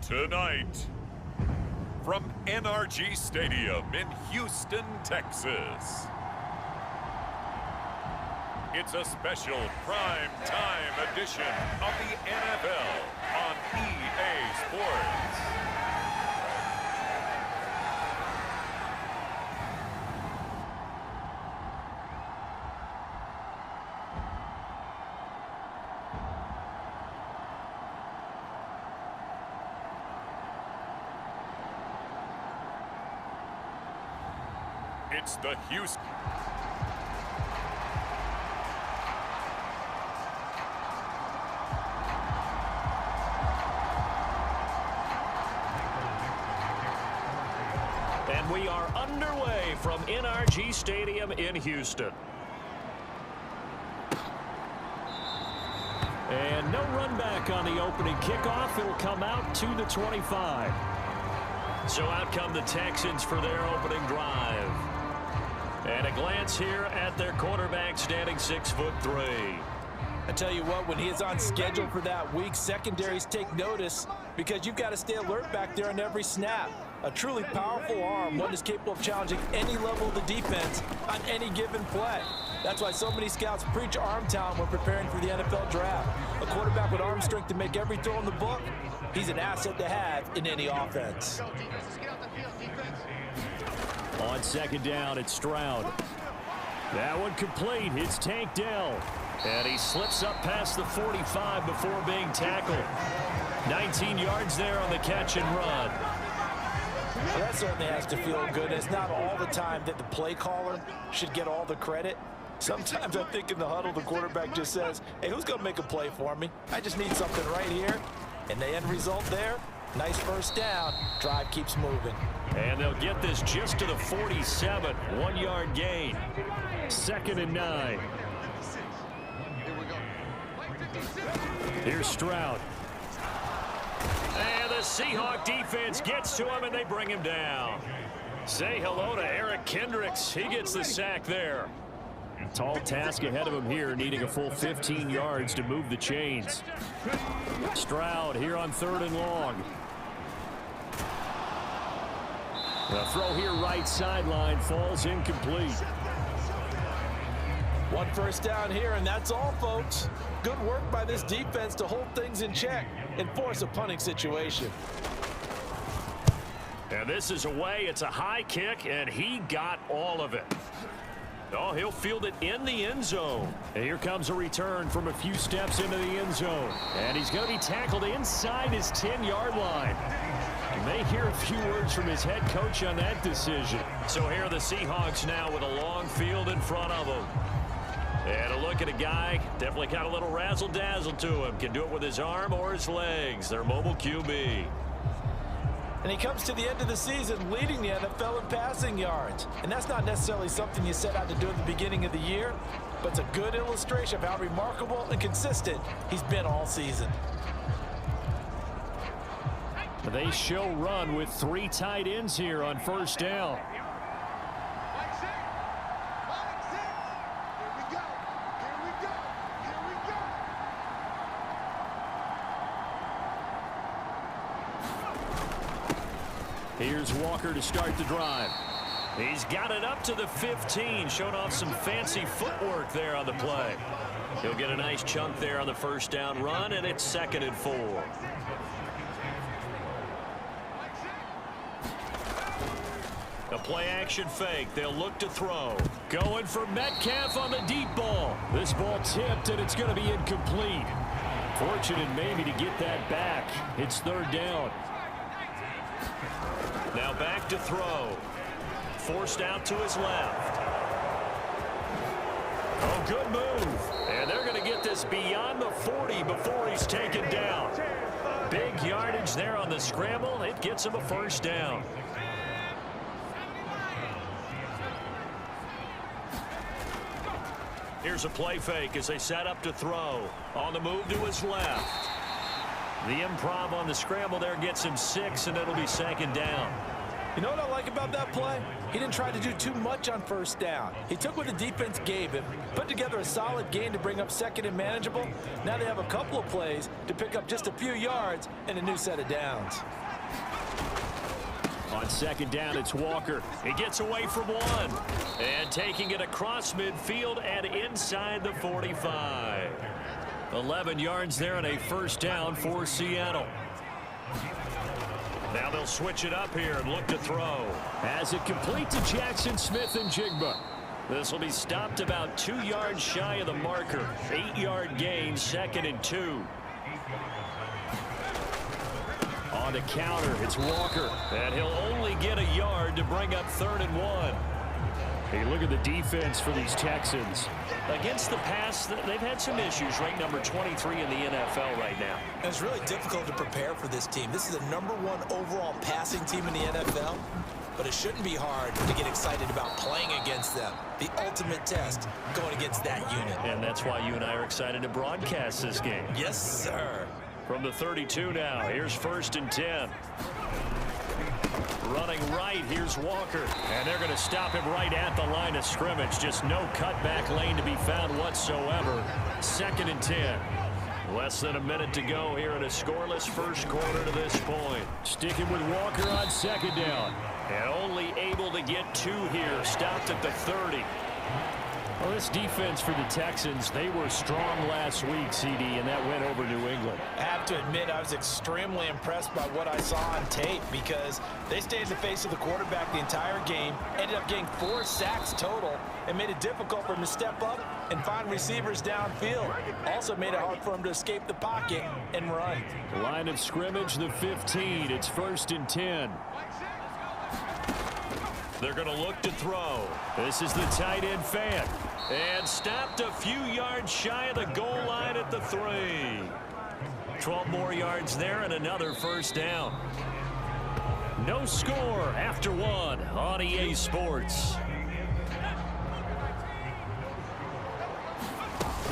Tonight, from NRG Stadium in Houston, Texas, it's a special prime time edition of the NFL on EA Sports. It's the Huston. And we are underway from NRG Stadium in Houston. And no run back on the opening kickoff. It'll come out to the 25. So out come the Texans for their opening drive. And a glance here at their quarterback, standing 6'3". I tell you what, when he is on schedule for that week, secondaries take notice because you've got to stay alert back there on every snap. A truly powerful arm, one is capable of challenging any level of the defense on any given play. That's why so many scouts preach arm talent when preparing for the NFL draft. A quarterback with arm strength to make every throw in the book, he's an asset to have in any offense. On second down, it's Stroud. That one complete. It's Tank Dell. And he slips up past the 45 before being tackled. 19 yards there on the catch and run. Well, that certainly has to feel good. It's not all the time that the play caller should get all the credit. Sometimes I think in the huddle, the quarterback just says, hey, who's going to make a play for me? I just need something right here. And the end result there, nice first down. Drive keeps moving. And they'll get this just to the 47. 1 yard gain. 2nd and 9. Here's Stroud. And the Seahawk defense gets to him, and they bring him down. Say hello to Eric Kendricks. He gets the sack there. Tall task ahead of him here, needing a full 15 yards to move the chains. Stroud here on 3rd and long. The throw here right sideline falls incomplete. One first down here, and that's all, folks. Good work by this defense to hold things in check and force a punting situation. And this is away. It's a high kick, and he got all of it. Oh, he'll field it in the end zone. And here comes a return from a few steps into the end zone. And he's going to be tackled inside his 10-yard line. You may hear a few words from his head coach on that decision. So here are the Seahawks now with a long field in front of them. And a look at a guy, definitely got a little razzle-dazzle to him. Can do it with his arm or his legs. Their mobile QB. And he comes to the end of the season leading the NFL in passing yards. And that's not necessarily something you set out to do at the beginning of the year, but it's a good illustration of how remarkable and consistent he's been all season. They show run with 3 tight ends here on first down. Here's Walker to start the drive. He's got it up to the 15, showing off some fancy footwork there on the play. He'll get a nice chunk there on the first down run, and it's 2nd and 4. A play-action fake. They'll look to throw. Going for Metcalf on the deep ball. This ball tipped, and it's going to be incomplete. Fortunate maybe to get that back. It's 3rd down. Now back to throw. Forced out to his left. Oh, good move. And they're going to get this beyond the 40 before he's taken down. Big yardage there on the scramble. It gets him a first down. Here's a play fake as they set up to throw. On the move to his left. The improv on the scramble there gets him 6, and it'll be 2nd down. You know what I like about that play? He didn't try to do too much on first down. He took what the defense gave him, put together a solid gain to bring up second and manageable. Now they have a couple of plays to pick up just a few yards and a new set of downs. On second down, it's Walker. He gets away from one. And taking it across midfield and inside the 45. 11 yards there and a first down for Seattle. Now they'll switch it up here and look to throw. As it complete to Jackson Smith and Jigba. This will be stopped about 2 yards shy of the marker. 8-yard gain, 2nd and 2. On the counter, it's Walker. And he'll only get a yard to bring up 3rd and 1. Hey, look at the defense for these Texans. Against the pass, they've had some issues. Ranked number 23 in the NFL right now. And it's really difficult to prepare for this team. This is the #1 overall passing team in the NFL. But it shouldn't be hard to get excited about playing against them. The ultimate test going against that unit. And that's why you and I are excited to broadcast this game. Yes, sir. From the 32 now, here's 1st and 10. Running right, here's Walker. And they're going to stop him right at the line of scrimmage. Just no cutback lane to be found whatsoever. 2nd and 10. Less than a minute to go here in a scoreless first quarter to this point. Sticking with Walker on second down. And only able to get 2 here. Stopped at the 30. Well, this defense for the Texans, they were strong last week, CD, and that went over New England. I have to admit, I was extremely impressed by what I saw on tape because they stayed in the face of the quarterback the entire game, ended up getting 4 sacks total, and made it difficult for him to step up and find receivers downfield. Also made it hard for him to escape the pocket and run. Line of scrimmage, the 15. It's 1st and 10. They're going to look to throw. This is the tight end Fant. And stopped a few yards shy of the goal line at the 3. 12 more yards there and another first down. No score after 1 on EA Sports.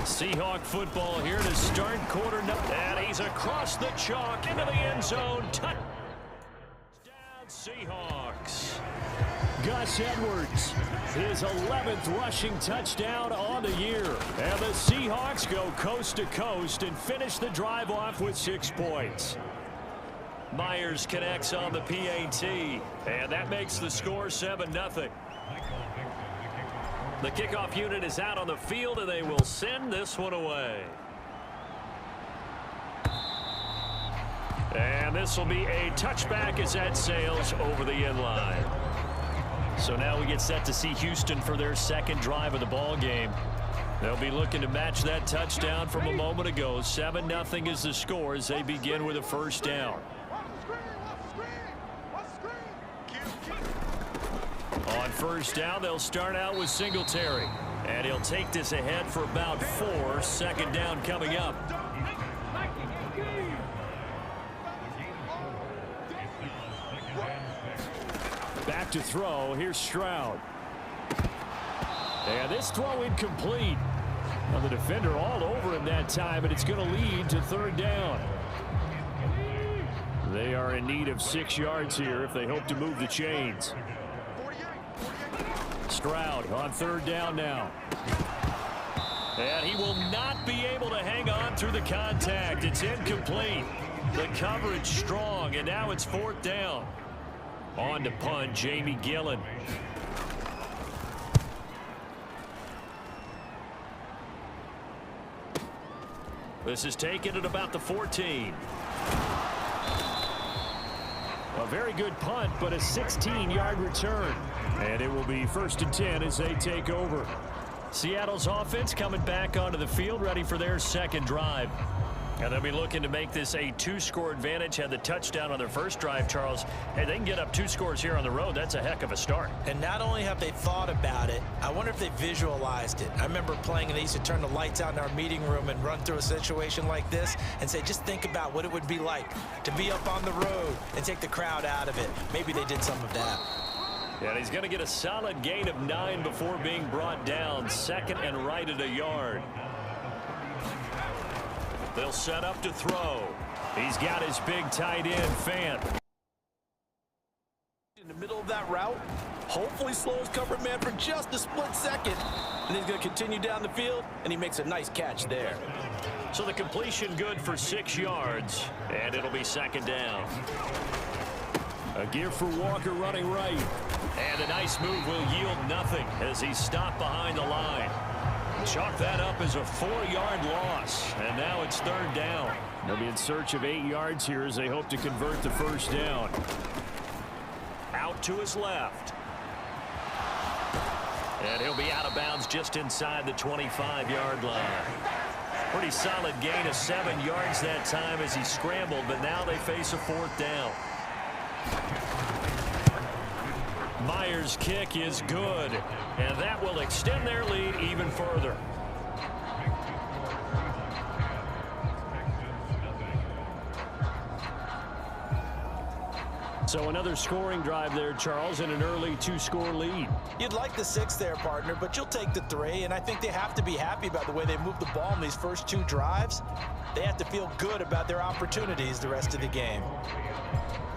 Seahawk football here to start quarter. And he's across the chalk into the end zone. Touchdown Seahawks. Gus Edwards, his 11th rushing touchdown on the year. And the Seahawks go coast to coast and finish the drive off with 6 points. Myers connects on the PAT, and that makes the score 7-0. The kickoff unit is out on the field, and they will send this one away. And this will be a touchback as that sails over the end line. So now we get set to see Houston for their 2nd drive of the ball game. They'll be looking to match that touchdown from a moment ago. 7-0 is the score as they begin with a first down. On first down, they'll start out with Singletary. And he'll take this ahead for about 4. 2nd down coming up. Back to throw. Here's Stroud. And this throw incomplete. Well, the defender all over him that time, and it's going to lead to 3rd down. They are in need of 6 yards here if they hope to move the chains. Stroud on 3rd down now. And he will not be able to hang on through the contact. It's incomplete. The coverage strong, and now it's 4th down. On to punt, Jamie Gillen. This is taken at about the 14. A very good punt, but a 16-yard return. And it will be 1st and 10 as they take over. Seattle's offense coming back onto the field, ready for their 2nd drive. And they'll be looking to make this a 2-score advantage. Had the touchdown on their first drive, Charles. Hey, they can get up 2 scores here on the road. That's a heck of a start. And not only have they thought about it, I wonder if they visualized it. I remember playing, and they used to turn the lights out in our meeting room and run through a situation like this and say, just think about what it would be like to be up on the road and take the crowd out of it. Maybe they did some of that. And he's going to get a solid gain of 9 before being brought down. 2nd and right at a yard. They'll set up to throw. He's got his big tight end, Fant. In the middle that route. Hopefully slows covered man for just a split second. And he's going to continue down the field, and he makes a nice catch there. So the completion good for 6 yards, and it'll be second down. A give for Walker running right. And a nice move will yield nothing as he's stopped behind the line. Chalk that up as a 4-yard loss, and now it's third down. They'll be in search of 8 yards here as they hope to convert the first down. Out to his left. And he'll be out of bounds just inside the 25-yard line. Pretty solid gain of 7 yards that time as he scrambled, but now they face a 4th down. Myers' kick is good, and that will extend their lead even further. So another scoring drive there, Charles, and an early 2-score lead. You'd like the 6 there, partner, but you'll take the 3, and I think they have to be happy about the way they moved the ball in these first 2 drives. They have to feel good about their opportunities the rest of the game.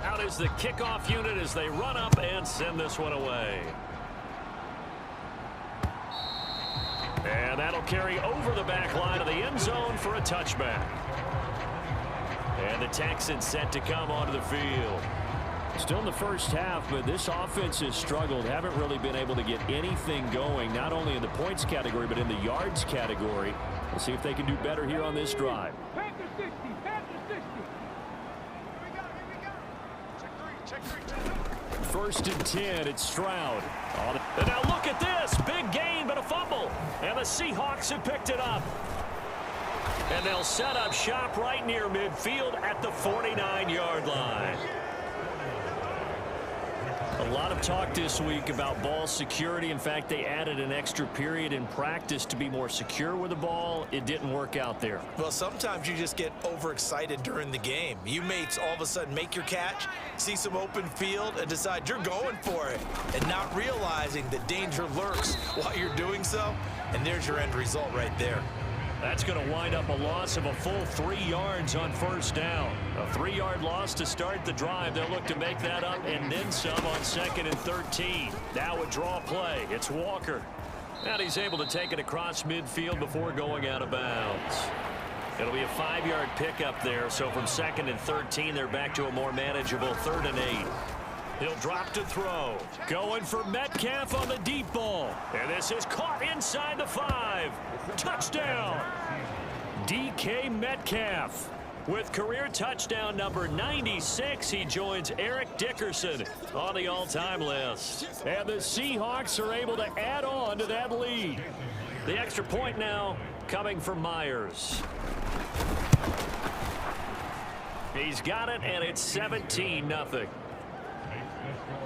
Out is the kickoff unit as they run up and send this one away. And that'll carry over the back line of the end zone for a touchback. And the Texans set to come onto the field. Still in the first half, but this offense has struggled. Haven't really been able to get anything going, not only in the points category, but in the yards category. We'll see if they can do better here on this drive. First and 10, it's Stroud. And now look at this. Big gain, but a fumble. And the Seahawks have picked it up. And they'll set up shop right near midfield at the 49-yard line. A lot of talk this week about ball security. In fact, they added an extra period in practice to be more secure with the ball. It didn't work out there. Well, sometimes you just get overexcited during the game. You may all of a sudden make your catch, see some open field, and decide you're going for it, and not realizing the danger lurks while you're doing so. And there's your end result right there. That's going to wind up a loss of a full 3 yards on first down. A 3-yard loss to start the drive. They'll look to make that up and then some on 2nd and 13. Now a draw play. It's Walker. And he's able to take it across midfield before going out of bounds. It'll be a 5-yard pickup there. So from 2nd and 13, they're back to a more manageable 3rd and 8. He'll drop to throw. Going for Metcalf on the deep ball. And this is caught inside the 5. Touchdown. DK Metcalf. With career touchdown number 96, he joins Eric Dickerson on the all-time list. And the Seahawks are able to add on to that lead. The extra point now coming from Myers. He's got it, and it's 17-0.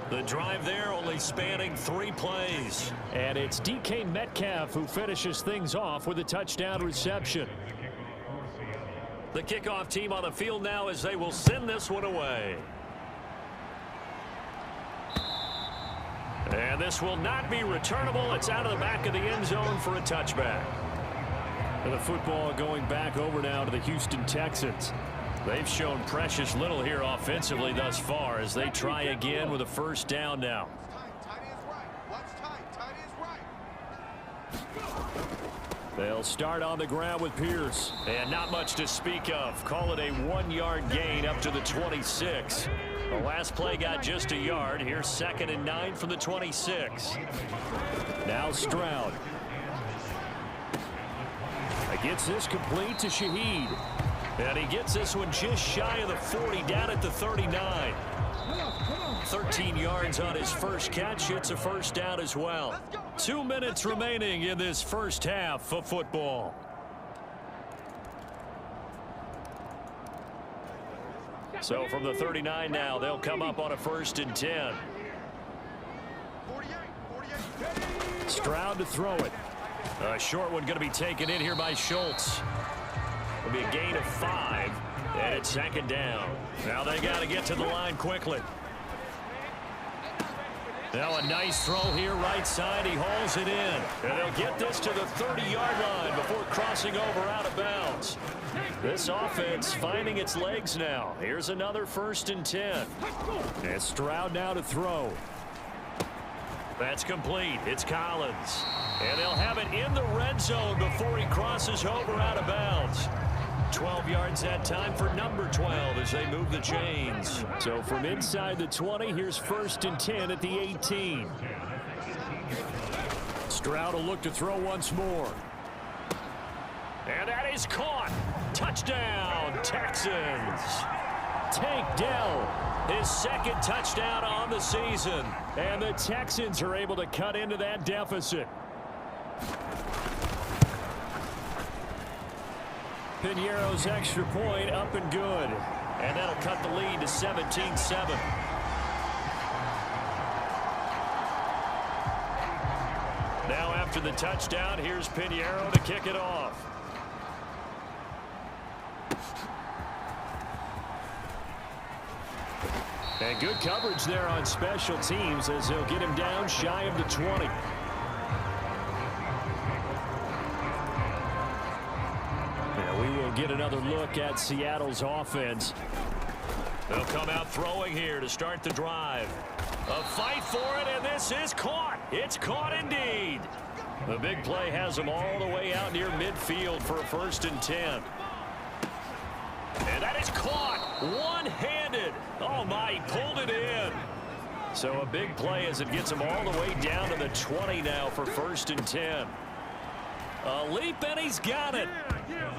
The drive there only spanning 3 plays. And it's DK Metcalf who finishes things off with a touchdown reception. The kickoff team on the field now as they will send this one away. And this will not be returnable. It's out of the back of the end zone for a touchback. And the football going back over now to the Houston Texans. They've shown precious little here offensively thus far as they try again with a first down now. They'll start on the ground with Pierce. And not much to speak of. Call it a 1-yard gain up to the 26. The last play got just a yard. Here's 2nd and 9 from the 26. Now Stroud. Gets this complete to Shaheed. And he gets this one just shy of the 40, down at the 39. 13 yards on his first catch. It's a first down as well. 2 minutes remaining in this first half of football. So from the 39 now, they'll come up on a 1st and 10. Stroud to throw it. A short one going to be taken in here by Schultz. It'll be a gain of 5, and it's 2nd down. Now they got to get to the line quickly. Now a nice throw here right side. He hauls it in. And they'll get this to the 30-yard line before crossing over out of bounds. This offense finding its legs now. Here's another 1st and 10. And Stroud now to throw. That's complete. It's Collins. And they'll have it in the red zone before he crosses over out of bounds. 12 yards that time for number 12 as they move the chains. So from inside the 20, here's 1st and 10 at the 18. Stroud will look to throw once more. And that is caught. Touchdown, Texans. Tank Dell, his 2nd touchdown on the season. And the Texans are able to cut into that deficit. Piñeiro's extra point up and good. And that'll cut the lead to 17-7. Now after the touchdown, here's Piñeiro to kick it off. And good coverage there on special teams as they'll get him down shy of the 20. And we will get another look at Seattle's offense. They'll come out throwing here to start the drive. A fight for it, and this is caught. It's caught indeed. The big play has them all the way out near midfield for a 1st and 10. And that is caught one-handed. Oh, my, he pulled it in. So a big play as it gets him all the way down to the 20 now for 1st and 10. A leap, and he's got it.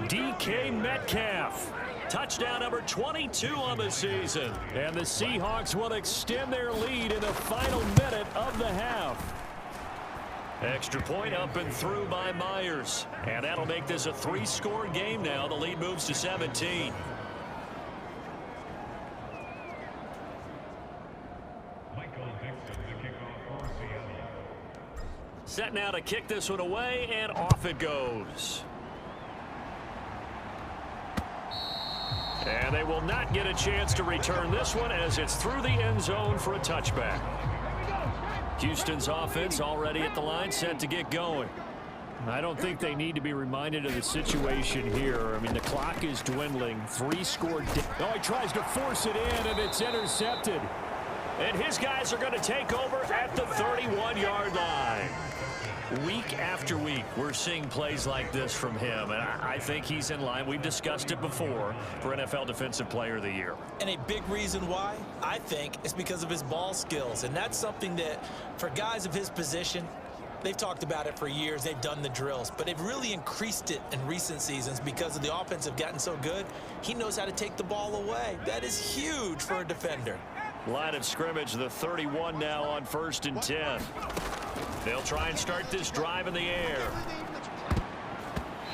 DK Metcalf. Touchdown number 22 on the season. And the Seahawks will extend their lead in the final minute of the half. Extra point up and through by Myers. And that'll make this a 3-score game now. The lead moves to 17. Set now to kick this one away, and off it goes. And they will not get a chance to return this one as it's through the end zone for a touchback. Houston's offense already at the line, set to get going. I don't think they need to be reminded of the situation here. I mean, the clock is dwindling. 3-score. Oh, he tries to force it in, and it's intercepted. And his guys are going to take over at the 31-yard line. Week after week, we're seeing plays like this from him, and I think he's in line. We've discussed it before for NFL Defensive Player of the Year. And a big reason why, I think, is because of his ball skills. And that's something that, for guys of his position, they've talked about it for years. They've done the drills, but they've really increased it in recent seasons because of the offense have gotten so good. He knows how to take the ball away. That is huge for a defender. Line of scrimmage, the 31 now on 1st and 10. They'll try and start this drive in the air.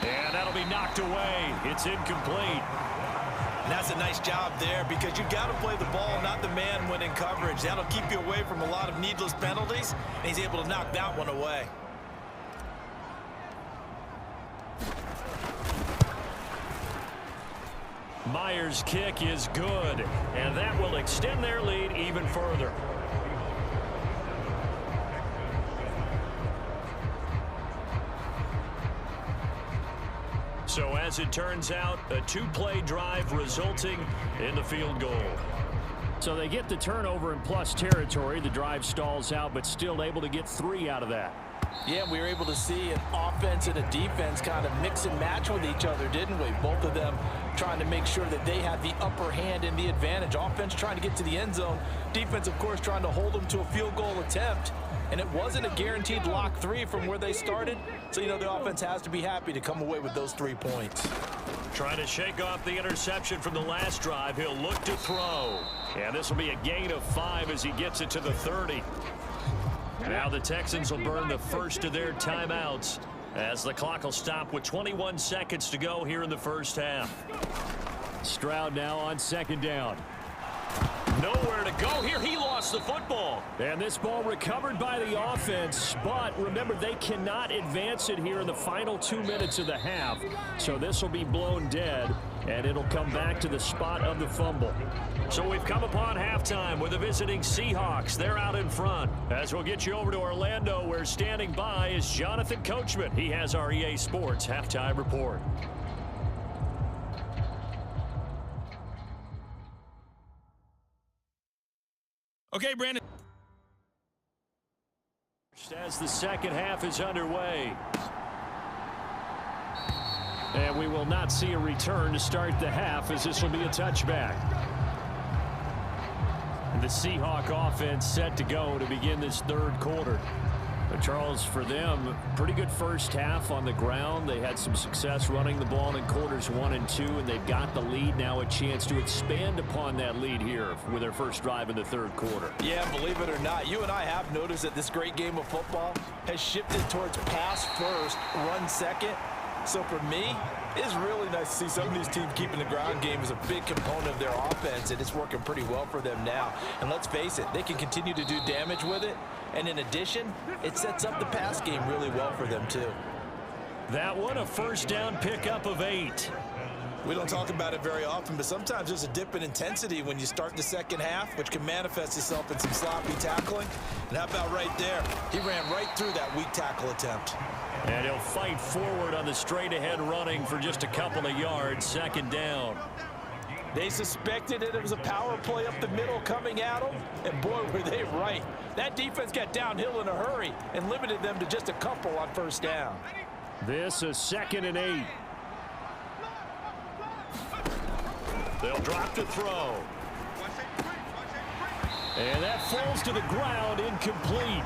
And that'll be knocked away. It's incomplete. And that's a nice job there because you've got to play the ball, not the man when in coverage. That'll keep you away from a lot of needless penalties, and he's able to knock that one away. Myers' kick is good, and that will extend their lead even further. So as it turns out, a 2-play drive resulting in the field goal. So they get the turnover in plus territory. The drive stalls out, but still able to get 3 out of that. Yeah, we were able to see an offense and a defense kind of mix and match with each other, didn't we? Both of them trying to make sure that they have the upper hand and the advantage. Offense trying to get to the end zone. Defense, of course, trying to hold them to a field goal attempt. And it wasn't a guaranteed lock 3 from where they started. So, you know, the offense has to be happy to come away with those 3 points. Trying to shake off the interception from the last drive. He'll look to throw. And this will be a gain of 5 as he gets it to the 30. Now the Texans will burn the first of their timeouts as the clock will stop with 21 seconds to go here in the first half. Stroud now on 2nd down. Nowhere to go here. He lost the football. And this ball recovered by the offense. But remember, they cannot advance it here in the final 2 minutes of the half. So this will be blown dead, and it'll come back to the spot of the fumble. So we've come upon halftime with the visiting Seahawks. They're out in front. As we'll get you over to Orlando, where standing by is Jonathan Coachman. He has our EA Sports halftime report. Okay, Brandon. As the second half is underway. And we will not see a return to start the half, as this will be a touchback. The Seahawk offense set to go to begin this third quarter. But Charles, for them, pretty good first half on the ground. They had some success running the ball in quarters 1 and 2, and they've got the lead now, a chance to expand upon that lead here with their first drive in the third quarter. Yeah, believe it or not, you and I have noticed that this great game of football has shifted towards pass first, run second. So for me, it's really nice to see some of these teams keeping the ground game as a big component of their offense, and it's working pretty well for them now. And let's face it, they can continue to do damage with it. And in addition, it sets up the pass game really well for them too. That one, a first down pickup of 8. We don't talk about it very often, but sometimes there's a dip in intensity when you start the second half, which can manifest itself in some sloppy tackling. And how about right there? He ran right through that weak tackle attempt. And he'll fight forward on the straight-ahead running for just a couple of yards, second down. They suspected it was a power play up the middle coming at them, and boy, were they right. That defense got downhill in a hurry and limited them to just a couple on first down. This is 2nd and 8. They'll drop to throw. And that falls to the ground, incomplete.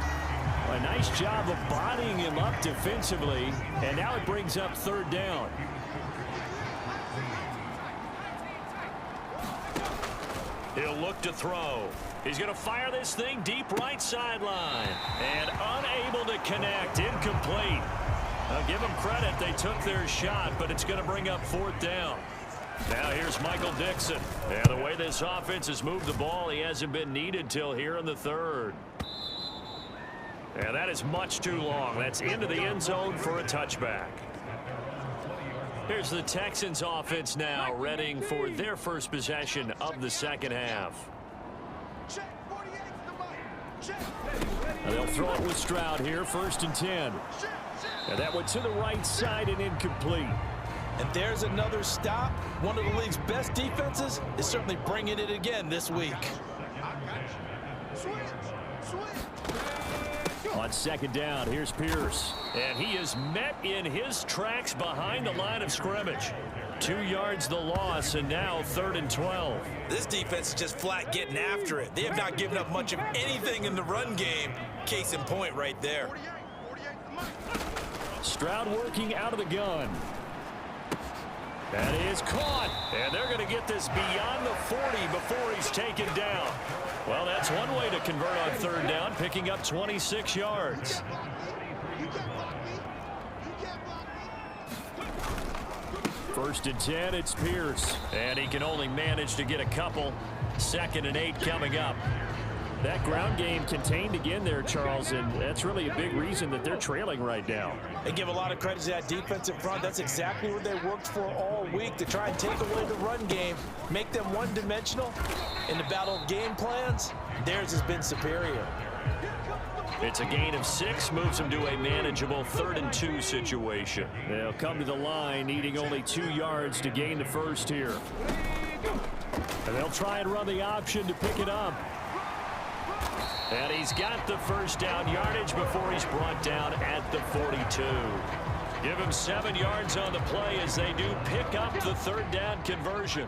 A nice job of bodying him up defensively, and now it brings up third down. He'll look to throw. He's going to fire this thing deep right sideline. And unable to connect. Incomplete. I'll give them credit. They took their shot, but it's going to bring up fourth down. Now here's Michael Dixon. And the way this offense has moved the ball, he hasn't been needed till here in the third. And that is much too long. That's into the end zone for a touchback. Here's the Texans offense now, readying for their first possession of the second half. And they'll throw it with Stroud here, 1st and 10. And that went to the right side and incomplete. And there's another stop. One of the league's best defenses is certainly bringing it again this week. On second down, here's Pierce. And he is met in his tracks behind the line of scrimmage. 2 yards the loss, and now 3rd and 12. This defense is just flat getting after it. They have not given up much of anything in the run game. Case in point right there. Stroud working out of the gun. That is caught. And they're going to get this beyond the 40 before he's taken down. Well, that's one way to convert on third down, picking up 26 yards. First and 10, it's Pierce. And he can only manage to get a couple. 2nd and 8 coming up. That ground game contained again there, Charles, and that's really a big reason that they're trailing right now. They give a lot of credit to that defensive front. That's exactly what they worked for all week, to try and take away the run game, make them one-dimensional. In the battle of game plans, theirs has been superior. It's a gain of 6, moves them to a manageable 3rd and 2 situation. They'll come to the line, needing only 2 yards to gain the first here. And they'll try and run the option to pick it up. And he's got the first down yardage before he's brought down at the 42. Give him 7 yards on the play as they do pick up the third down conversion.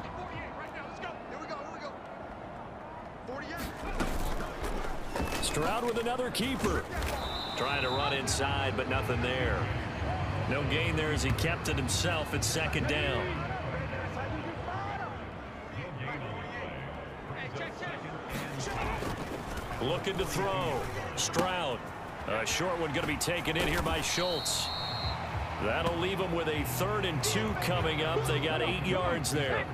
Stroud with another keeper. Trying to run inside, but nothing there. No gain there as he kept it himself at 2nd down. Looking to throw. Stroud. A short one going to be taken in here by Schultz. That'll leave them with a 3rd and 2 coming up. They got 8 yards there.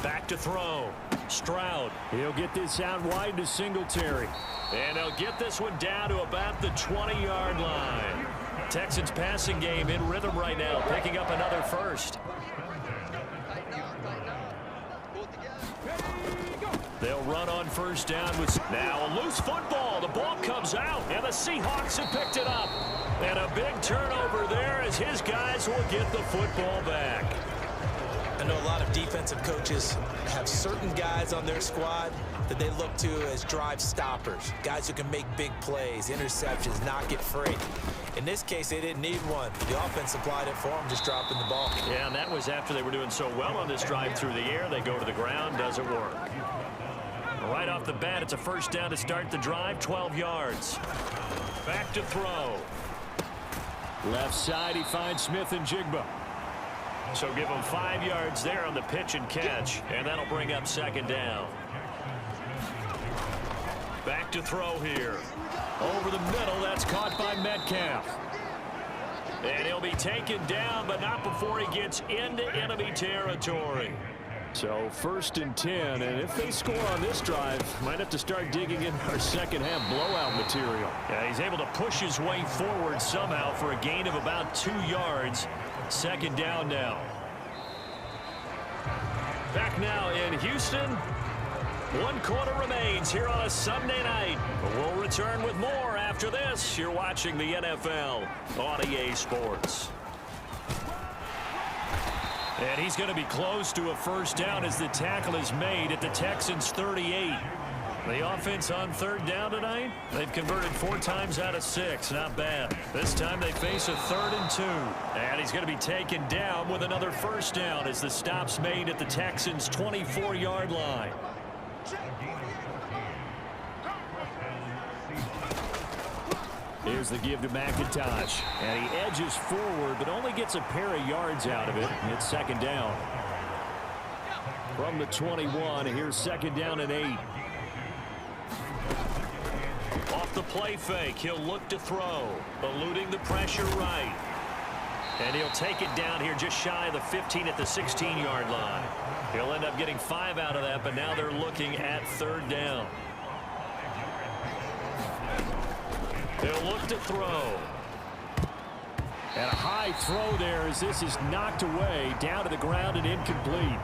Back to throw. Stroud. He'll get this out wide to Singletary. And they'll get this one down to about the 20-yard line. Texans passing game in rhythm right now, picking up another first. They'll run on first down with now a loose football. The ball comes out, and the Seahawks have picked it up. And a big turnover there as his guys will get the football back. I know a lot of defensive coaches have certain guys on their squad that they look to as drive stoppers, guys who can make big plays, interceptions, not get free. In this case, they didn't need one. The offense supplied it for them, just dropping the ball. Yeah, and that was after they were doing so well on this drive through the air. They go to the ground, doesn't work. Right off the bat, it's a first down to start the drive, 12 yards. Back to throw. Left side, he finds Smith and Jigba. So give him 5 yards there on the pitch and catch, and that'll bring up second down. Back to throw here. Over the middle, that's caught by Metcalf. And he'll be taken down, but not before he gets into enemy territory. So 1st and 10, and if they score on this drive, might have to start digging in our second half blowout material. Yeah, he's able to push his way forward somehow for a gain of about 2 yards. Second down now. Back now in Houston. 1 quarter remains here on a Sunday night. We'll return with more after this. You're watching the NFL on EA Sports. And he's going to be close to a first down as the tackle is made at the Texans' 38. The offense on 3rd down tonight, they've converted 4 times out of 6. Not bad. This time they face a 3rd and 2. And he's going to be taken down with another first down as the stop's made at the Texans' 24-yard line. Here's the give to McIntosh. And he edges forward, but only gets a pair of yards out of it. It's second down. From the 21, here's second down and 8. Off the play fake, he'll look to throw. Eluding the pressure right. And he'll take it down here just shy of the 15 at the 16-yard line. He'll end up getting 5 out of that, but now they're looking at 3rd down. They'll look to throw. And a high throw there as this is knocked away, down to the ground and incomplete.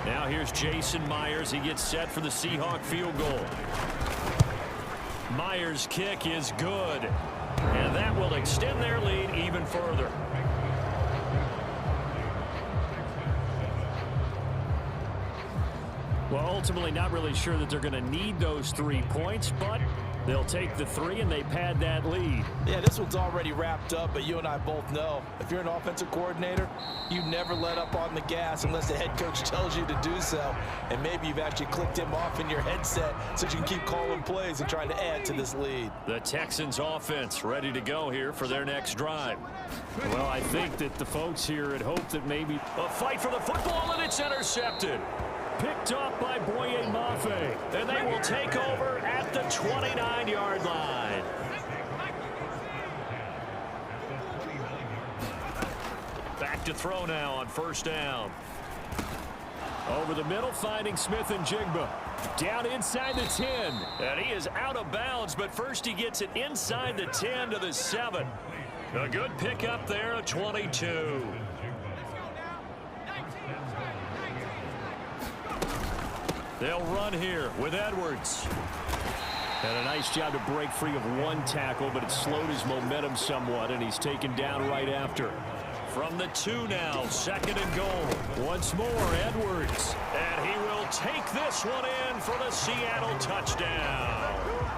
Now here's Jason Myers. He gets set for the Seahawk field goal. Myers' kick is good. And that will extend their lead even further. Well, ultimately not really sure that they're going to need those 3 points, but they'll take the 3 and they pad that lead. Yeah, this one's already wrapped up, but you and I both know if you're an offensive coordinator, you never let up on the gas unless the head coach tells you to do so. And maybe you've actually clicked him off in your headset so you can keep calling plays and trying to add to this lead. The Texans offense ready to go here for their next drive. Well, I think that the folks here had hoped that maybe a fight for the football, and it's intercepted. Picked off by Boye Mafe. And they will take over at the 29-yard line. Back to throw now on first down. Over the middle, finding Smith and Jigba. Down inside the 10. And he is out of bounds, but first he gets it inside the 10 to the 7. A good pickup there, a 22. They'll run here with Edwards. And a nice job to break free of 1 tackle, but it slowed his momentum somewhat, and he's taken down right after. From the 2 now, 2nd and goal. Once more, Edwards. And he will take this one in for the Seattle touchdown.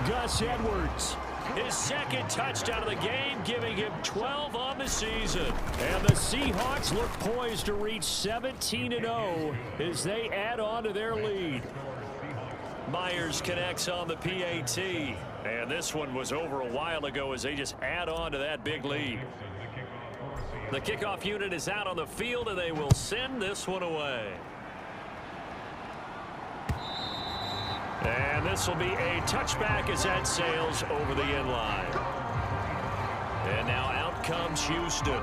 Gus Edwards. His 2nd touchdown of the game, giving him 12 on the season. And the Seahawks look poised to reach 17-0 as they add on to their lead. Myers connects on the PAT. And this one was over a while ago as they just add on to that big lead. The kickoff unit is out on the field, and they will send this one away. And this will be a touchback as that sails over the end line. And now out comes Houston.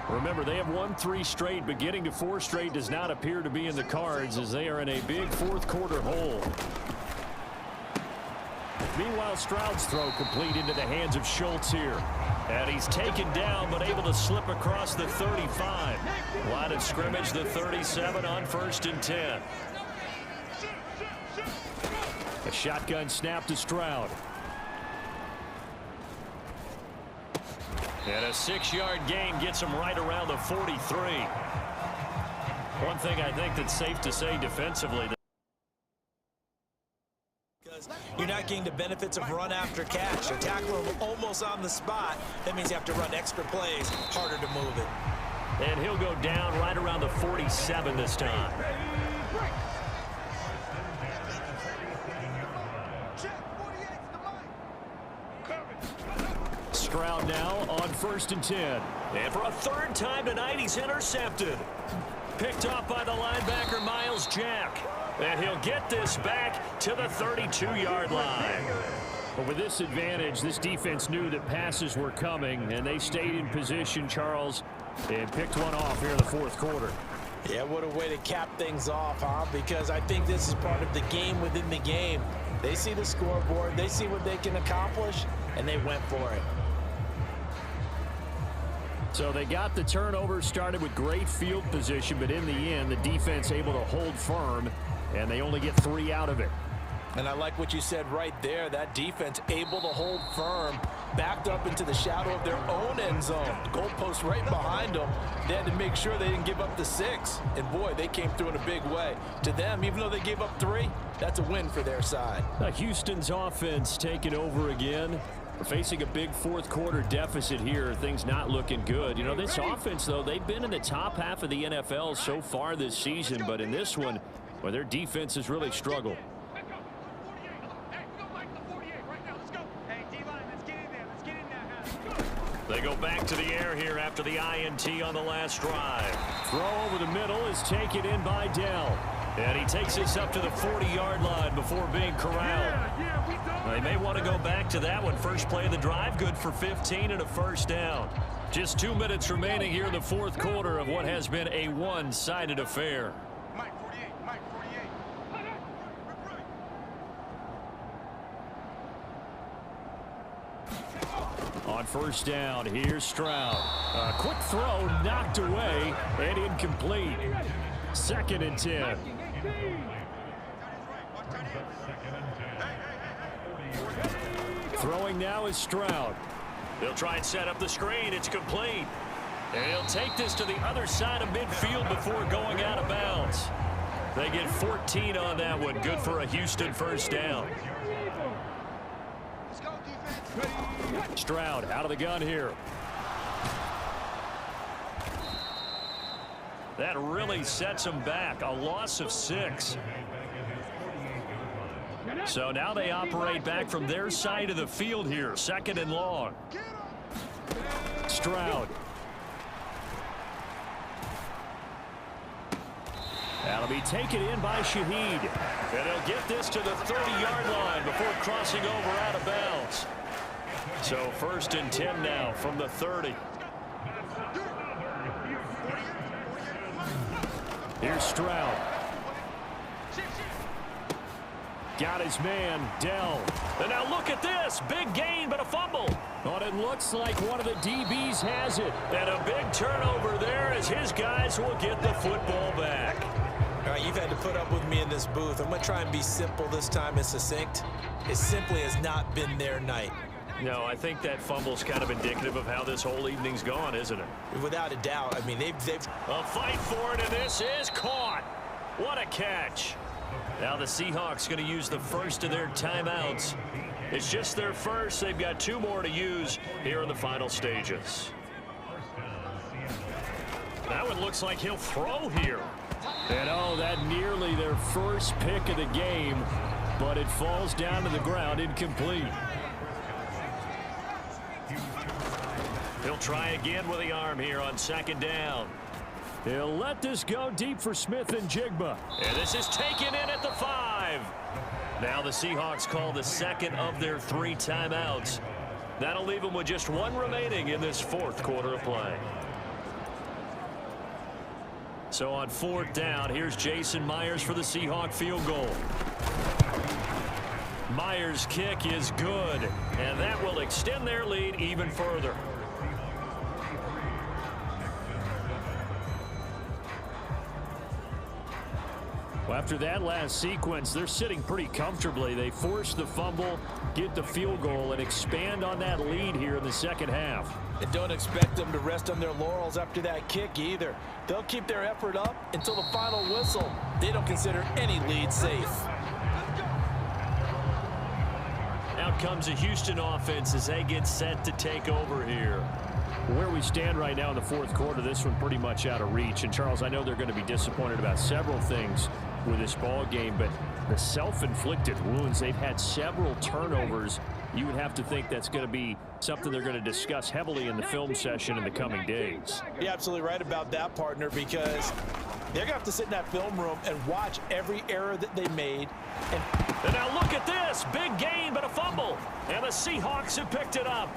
Remember, they have won 3 straight, but getting to 4 straight does not appear to be in the cards as they are in a big 4th quarter hole. Meanwhile, Stroud's throw complete into the hands of Schultz here. And he's taken down, but able to slip across the 35. Line of scrimmage, the 37 on 1st and 10. A shotgun snap to Stroud. And a 6-yard gain gets him right around the 43. One thing I think that's safe to say defensively, because you're not getting the benefits of run after catch. A tackle almost on the spot. That means you have to run extra plays, harder to move it. and he'll go down right around the 47 this time. Stroud now on 1st and 10. And for a third time tonight, he's intercepted. Picked off by the linebacker, Miles Jack. And he'll get this back to the 32-yard line. But with this advantage, this defense knew that passes were coming, and they stayed in position, Charles, and picked one off here in the 4th quarter. Yeah, what a way to cap things off, huh? Because I think this is part of the game within the game. They see the scoreboard, they see what they can accomplish, and they went for it. So they got the turnover started with great field position, but in the end, the defense able to hold firm, and they only get 3 out of it. And I like what you said right there. That defense able to hold firm, backed up into the shadow of their own end zone. Goalpost right behind them. They had to make sure they didn't give up the 6. And, boy, they came through in a big way. To them, even though they gave up 3, that's a win for their side. Houston's offense taking over again. We're facing a big 4th quarter deficit here. Things not looking good. You know, this offense, though, they've been in the top half of the NFL so far this season. But in this one, well, their defense has really struggled. They go back to the air here after the INT on the last drive. Throw over the middle is taken in by Dell. And he takes this up to the 40-yard line before being corralled. They may want to go back to that one. First play of the drive, good for 15 and a first down. Just 2 minutes remaining here in the 4th quarter of what has been a one-sided affair. On 1st down, here's Stroud. A quick throw knocked away and incomplete. 2nd and 10. Throwing now is Stroud. They'll try and set up the screen. It's complete. And he'll take this to the other side of midfield before going out of bounds. They get 14 on that one. Good for a Houston first down. Stroud out of the gun here. That really sets them back. A loss of 6. So now they operate back from their side of the field here. 2nd and long. Stroud. That'll be taken in by Shaheed. And he'll get this to the 30-yard line before crossing over out of bounds. So 1st and 10 now from the 30. Here's Stroud. Got his man, Dell. And now look at this. Big gain, but a fumble. But it looks like one of the DBs has it. And a big turnover there as his guys will get the football back. All right, you've had to put up with me in this booth. I'm going to try and be simple this time and succinct. It simply has not been their night. No, I think that fumble's kind of indicative of how this whole evening's gone, isn't it? Without a doubt. I mean, they've a fight for it, and this is caught. What a catch. Now the Seahawks going to use the first of their timeouts. It's just their first. They've got 2 more to use here in the final stages. That one looks like he'll throw here. And oh, that nearly their first pick of the game, but it falls down to the ground incomplete. He'll try again with the arm here on 2nd down. He'll let this go deep for Smith and Jigba. And this is taken in at the 5. Now the Seahawks call the 2nd of their 3 timeouts. That'll leave them with just 1 remaining in this 4th quarter of play. So on 4th down, here's Jason Myers for the Seahawk field goal. Myers' kick is good, and that will extend their lead even further. After that last sequence, they're sitting pretty comfortably. They force the fumble, get the field goal, and expand on that lead here in the second half. And don't expect them to rest on their laurels after that kick either. They'll keep their effort up until the final whistle. They don't consider any lead safe. Out comes a Houston offense as they get set to take over here. Where we stand right now in the fourth quarter, this one pretty much out of reach. And, Charles, I know they're going to be disappointed about several things with this ball game, but the self-inflicted wounds, they've had several turnovers. You would have to think that's going to be something they're going to discuss heavily in the film session in the coming days. You're absolutely right about that, partner, because they're going to have to sit in that film room and watch every error that they made. And now look at this. Big gain, but a fumble. And the Seahawks have picked it up.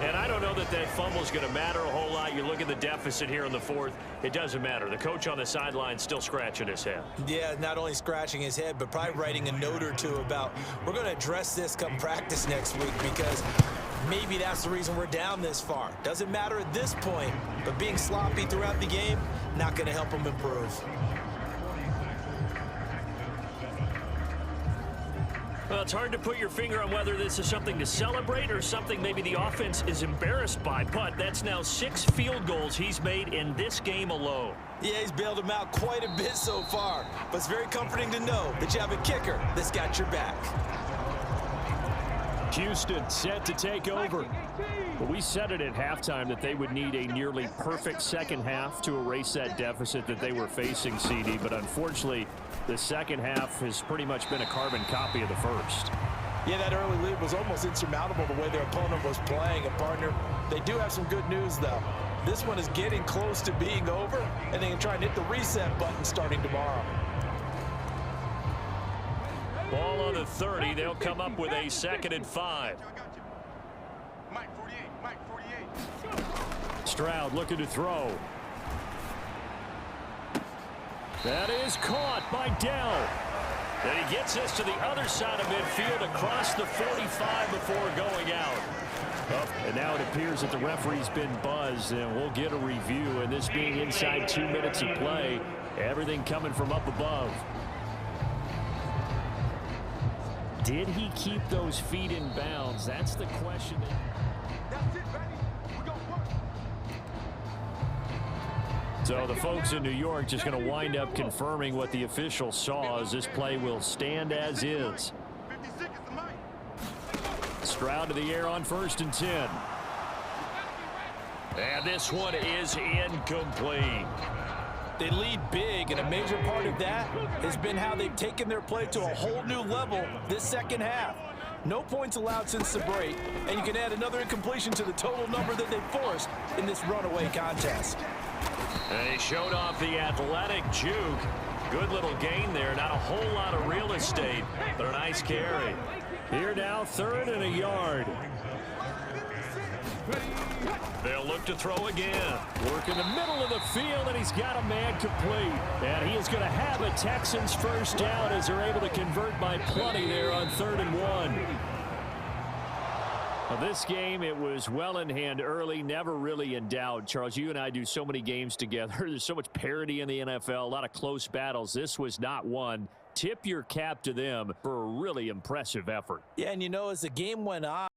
And I don't know that fumble is going to matter a whole lot. You look at the deficit here in the fourth. It doesn't matter. The coach on the sideline still scratching his head. Yeah, not only scratching his head, but probably writing a note or two about, we're going to address this come practice next week, because maybe that's the reason we're down this far. Doesn't matter at this point, but being sloppy throughout the game, not going to help them improve. Well, it's hard to put your finger on whether this is something to celebrate or something maybe the offense is embarrassed by. But that's now 6 field goals he's made in this game alone. Yeah, he's bailed them out quite a bit so far. But it's very comforting to know that you have a kicker that's got your back. Houston set to take over. But we said it at halftime that they would need a nearly perfect second half to erase that deficit that they were facing, CD. But unfortunately, the second half has pretty much been a carbon copy of the first. Yeah, that early lead was almost insurmountable the way their opponent was playing. And, partner, they do have some good news, though. This one is getting close to being over, and they can try and hit the reset button starting tomorrow. Ball on the 30. They'll come up with a 2nd and 5. Stroud looking to throw. That is caught by Dell. And he gets us to the other side of midfield across the 45 before going out. And now it appears that the referee's been buzzed, and we'll get a review. And this being inside 2 minutes of play, everything coming from up above. Did he keep those feet in bounds? That's the question. So the folks in New York just going to wind up confirming what the official saw, as this play will stand as is. Stroud to the air on 1st and 10. And this one is incomplete. They lead big, and a major part of that has been how they've taken their play to a whole new level this second half. No points allowed since the break, and you can add another incompletion to the total number that they forced in this runaway contest. And he showed off the athletic juke. Good little gain there. Not a whole lot of real estate, but a nice carry. Here now, 3rd and a yard. They'll look to throw again. Work in the middle of the field, and he's got a man complete. And he is going to have a Texans first down as they're able to convert by plenty there on 3rd and 1. Well, this game, it was well in hand early, never really in doubt. Charles, you and I do so many games together. There's so much parity in the NFL, a lot of close battles. This was not one. Tip your cap to them for a really impressive effort. Yeah, and you know, as the game went on,